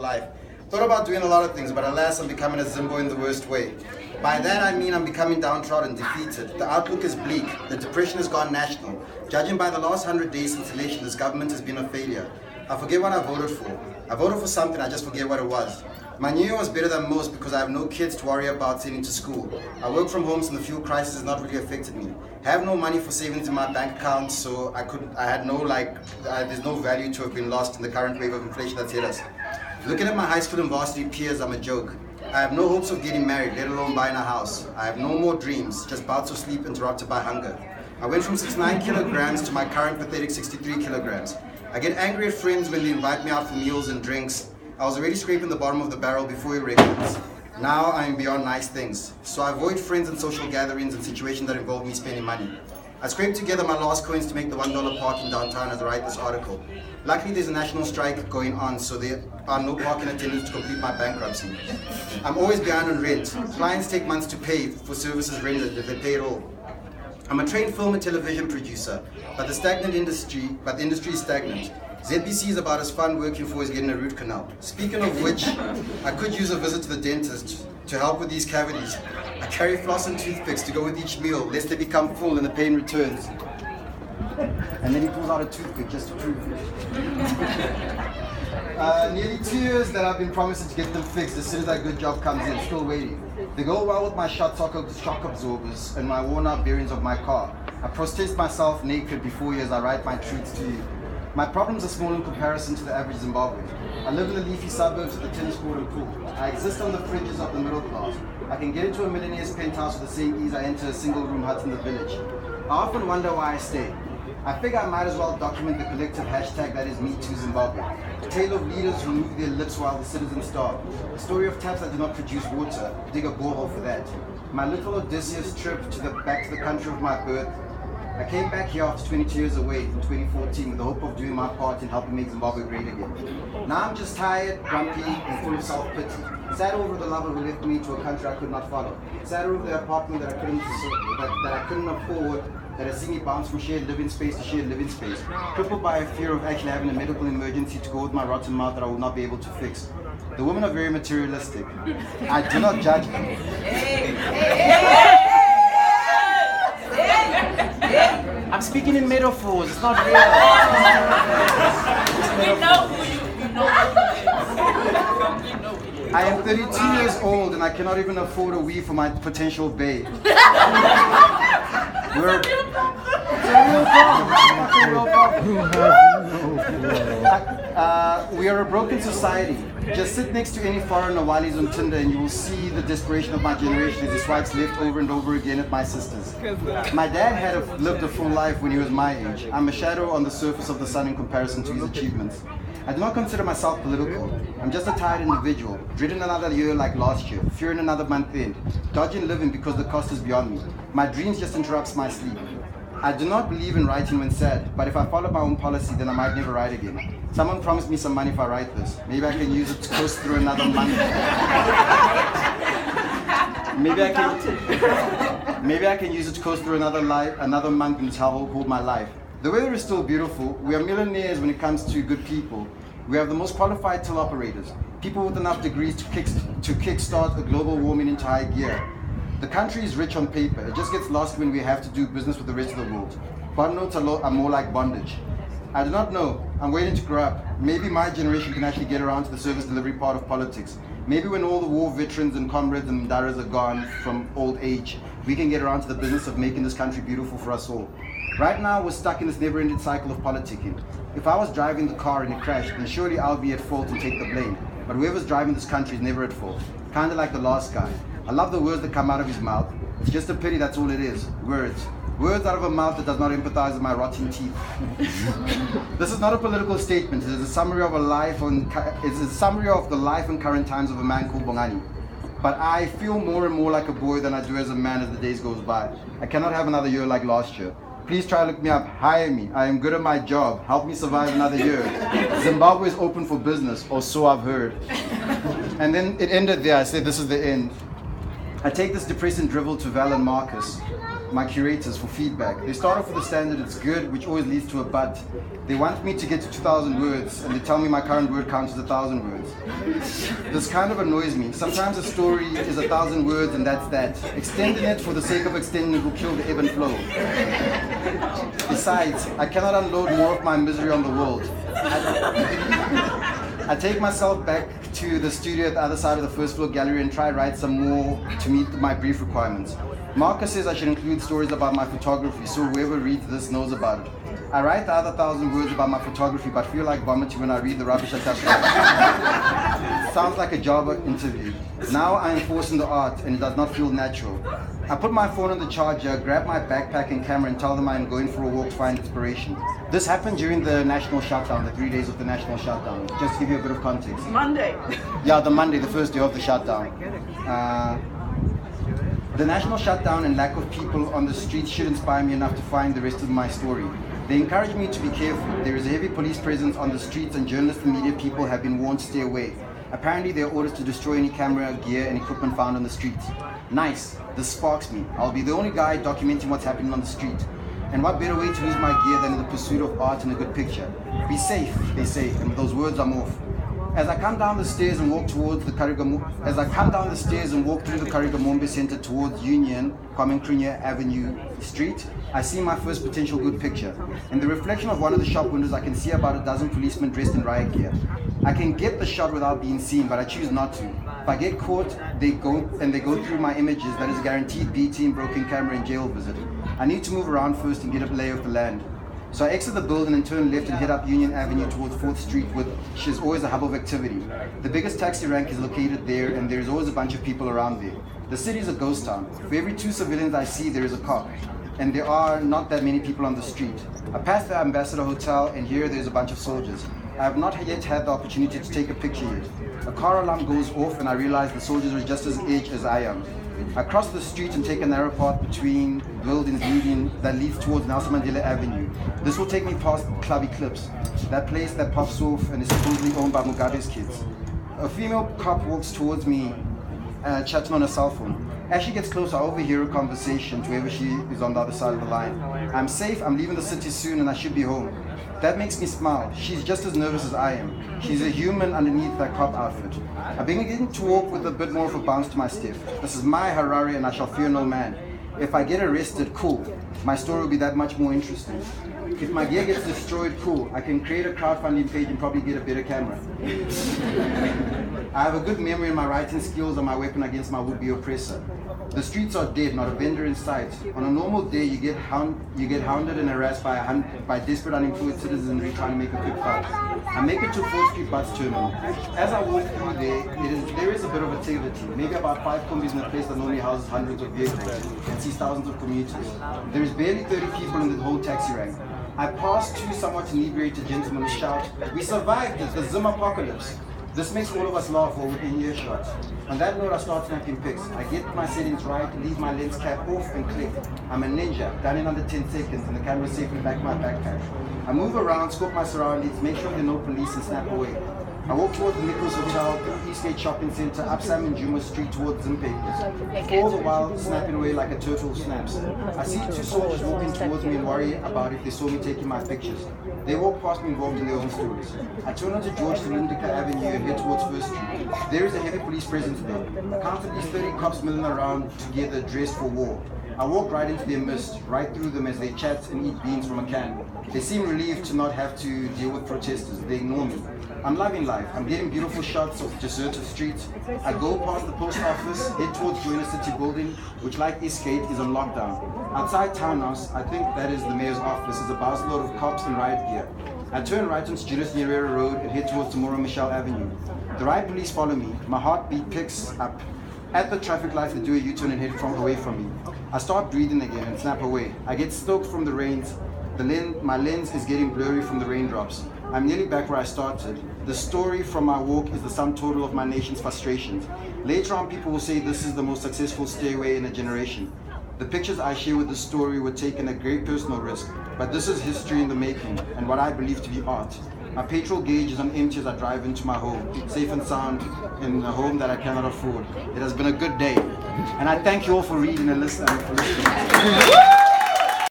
life. Thought about doing a lot of things, but alas, I'm becoming a Zimbo in the worst way. By that I mean I'm becoming downtrodden, defeated. The outlook is bleak. The depression has gone national. Judging by the last 100 days since election, this government has been a failure. I forget what I voted for. I voted for something, I just forget what it was. My new year was better than most because I have no kids to worry about sending to school. I work from home, so the fuel crisis has not really affected me. I have no money for savings in my bank account, so there's no value to have been lost in the current wave of inflation that's hit us. Looking at my high school and varsity peers, I'm a joke. I have no hopes of getting married, let alone buying a house. I have no more dreams, just bouts of sleep interrupted by hunger. I went from 69 kilograms to my current pathetic 63 kilograms. I get angry at friends when they invite me out for meals and drinks. I was already scraping the bottom of the barrel before erections. Now I am beyond nice things. So I avoid friends and social gatherings and situations that involve me spending money. I scraped together my last coins to make the $1 parking downtown as I write this article. Luckily there's a national strike going on, so there are no parking attendants to complete my bankruptcy. I'm always behind on rent. Clients take months to pay for services rendered if they pay at all. I'm a trained film and television producer, but the industry is stagnant. ZBC is about as fun working for as getting a root canal. Speaking of which, I could use a visit to the dentist to help with these cavities. I carry floss and toothpicks to go with each meal, lest they become full and the pain returns. And then he pulls out a toothpick just to prove it. Nearly 2 years that I've been promising to get them fixed as soon as that good job comes in, still waiting. They go well with my shock absorbers and my worn out bearings of my car. I protest myself naked before you as I write my truths to you. My problems are small in comparison to the average Zimbabwean. I live in the leafy suburbs with a tennis court and pool. I exist on the fringes of the middle class. I can get into a millionaire's penthouse with the same ease I enter a single-room hut in the village. I often wonder why I stay. I figure I might as well document the collective hashtag that is MeTooZimbabwe. A tale of leaders who move their lips while the citizens starve. A story of taps that do not produce water. Dig a borehole for that. My little Odysseus trip back to the country of my birth. I came back here after 22 years away in 2014 with the hope of doing my part in helping make Zimbabwe great again. Now I'm just tired, grumpy, and full of self-pity. Sad over the lover who left me to a country I could not follow. Sad over the apartment that I couldn't afford, that has seen me bounce from shared living space to shared living space. Crippled by a fear of actually having a medical emergency to go with my rotten mouth that I will not be able to fix. The women are very materialistic. I do not judge them. I'm speaking in metaphors, it's not real. I am 32 years old and I cannot even afford a weave for my potential babe. We are a broken society. Just sit next to any foreigner while he's on Tinder and you will see the desperation of my generation as he swipes left over and over again at my sisters. My dad lived a full life when he was my age. I'm a shadow on the surface of the sun in comparison to his achievements. I do not consider myself political. I'm just a tired individual, dreading another year like last year, fearing another month end, dodging living because the cost is beyond me. My dreams just interrupts my sleep. I do not believe in writing when sad, but if I follow my own policy, then I might never write again. Someone promised me some money if I write this. Maybe I can use it to coast through another month. Maybe I can use it to coast through another month in this hellhole called my life. The weather is still beautiful. We are millionaires when it comes to good people. We have the most qualified till operators, people with enough degrees to kickstart a global warming into high gear. The country is rich on paper. It just gets lost when we have to do business with the rest of the world. Bond notes are more like bondage. I do not know. I'm waiting to grow up. Maybe my generation can actually get around to the service delivery part of politics. Maybe when all the war veterans and comrades and Mdaras are gone from old age, we can get around to the business of making this country beautiful for us all. Right now, we're stuck in this never-ending cycle of politicking. If I was driving the car and it crashed, then surely I'll be at fault and take the blame. But whoever's driving this country is never at fault. Kinda like the last guy. I love the words that come out of his mouth. It's just a pity that's all it is. Words. Words out of a mouth that does not empathize with my rotten teeth. This is not a political statement. It is a summary of the life and current times of a man called Bongani. But I feel more and more like a boy than I do as a man as the days goes by. I cannot have another year like last year. Please try to look me up, hire me. I am good at my job. Help me survive another year. Zimbabwe is open for business, or so I've heard. And then it ended there. I said, this is the end. I take this depressing drivel to Val and Marcus. my curators for feedback. They start off with the standard, it's good, which always leads to a but. They want me to get to 2,000 words, and they tell me my current word count is 1,000 words. This kind of annoys me. Sometimes a story is 1,000 words and that's that. Extending it for the sake of extending it will kill the ebb and flow. Besides, I cannot unload more of my misery on the world. I take myself back to the studio at the other side of the first floor gallery and try to write some more to meet my brief requirements. Marcus says I should include stories about my photography, so whoever reads this knows about it. I write the other 1,000 words about my photography, but feel like vomiting when I read the rubbish I touch. Sounds like a job interview. Now I am forcing the art, and it does not feel natural. I put my phone on the charger, grab my backpack and camera, and tell them I am going for a walk to find inspiration. This happened during the national shutdown, the 3 days of the national shutdown. Just to give you a bit of context. Monday. Yeah, the Monday, the first day of the shutdown. The national shutdown and lack of people on the streets should inspire me enough to find the rest of my story. They encourage me to be careful. There is a heavy police presence on the streets, and journalists and media people have been warned to stay away. Apparently there are orders to destroy any camera, gear and equipment found on the streets. Nice, this sparks me. I'll be the only guy documenting what's happening on the street. And what better way to lose my gear than in the pursuit of art and a good picture? Be safe, they say, and with those words I'm off. As I come down the stairs and walk towards the Karigamombe Center towards Union, Kwamenkrinya Avenue Street, I see my first potential good picture. In the reflection of one of the shop windows, I can see about a dozen policemen dressed in riot gear. I can get the shot without being seen, but I choose not to. If I get caught, they go through my images. That is a guaranteed BT, broken camera, and jail visit. I need to move around first and get a lay of the land. So I exit the building and turn left and head up Union Avenue towards 4th Street, which is always a hub of activity. The biggest taxi rank is located there, and there's always a bunch of people around there. The city is a ghost town. For every 2 civilians I see, there is a cop. And there are not that many people on the street. I pass the Ambassador Hotel, and here there's a bunch of soldiers. I have not yet had the opportunity to take a picture yet. A car alarm goes off, and I realize the soldiers are just as edged as I am. I cross the street and take a narrow path between buildings that leads towards Nelson Mandela Avenue. This will take me past Club Eclipse, that place that pops off and is supposedly owned by Mugabe's kids. A female cop walks towards me, chatting on her cell phone. As she gets closer, I overhear a conversation to whoever she is on the other side of the line. I'm safe, I'm leaving the city soon, and I should be home. That makes me smile. She's just as nervous as I am. She's a human underneath that cop outfit. I begin to walk with a bit more of a bounce to my step. This is my Harare, and I shall fear no man. If I get arrested, cool. My story will be that much more interesting. If my gear gets destroyed, cool. I can create a crowdfunding page and probably get a better camera. I have a good memory, and my writing skills are my weapon against my would-be oppressor. The streets are dead, not a vendor in sight. On a normal day, you get hounded and harassed by desperate unemployed citizens trying to make a quick buck. I make it to 4th Street bus terminal. As I walk through there is a bit of activity. Maybe about 5 combis in a place that normally houses hundreds of vehicles and sees thousands of commuters. There is barely 30 people in the whole taxi rank. I pass 2 somewhat inebriated gentlemen who shout, "We survived it, the Zim apocalypse." This makes all of us laugh while within earshot. On that note, I start snapping pics. I get my settings right, leave my lens cap off and click. I'm a ninja, done in under 10 seconds, and the camera's safe in the back of my backpack. I move around, scope my surroundings, make sure there are no police, and snap away. I walk towards the Nichols Hotel, the Eastgate Shopping Center, up Sam and Juma Street towards Zim Papers. All the while snapping away like a turtle snaps. I see 2 soldiers walking towards me and worry about if they saw me taking my pictures. They walk past me involved in their own stories. I turn onto George Lindika Avenue and head towards 1st Street. There is a heavy police presence there. I count at least 30 cops milling around together dressed for war. I walk right into their midst, right through them as they chat and eat beans from a can. They seem relieved to not have to deal with protesters. They ignore me. I'm loving life. I'm getting beautiful shots of deserted streets. I go past the post office, head towards Joiner City Building, which like Eastgate is on lockdown. Outside Townhouse, I think that is the mayor's office, is a busload of cops in riot gear. I turn right onto Julius Nyerere Road and head towards Tomorrow Michelle Avenue. The riot police follow me. My heartbeat picks up. At the traffic lights, they do a U-turn and head away from me. I start breathing again and snap away. I get stoked from the rains. My lens is getting blurry from the raindrops. I'm nearly back where I started. The story from my walk is the sum total of my nation's frustrations. Later on, people will say this is the most successful stairway in a generation. The pictures I share with this story were taken at great personal risk, but this is history in the making and what I believe to be art. My petrol gauge is on empty as I drive into my home, safe and sound in a home that I cannot afford. It has been a good day. And I thank you all for reading and listening.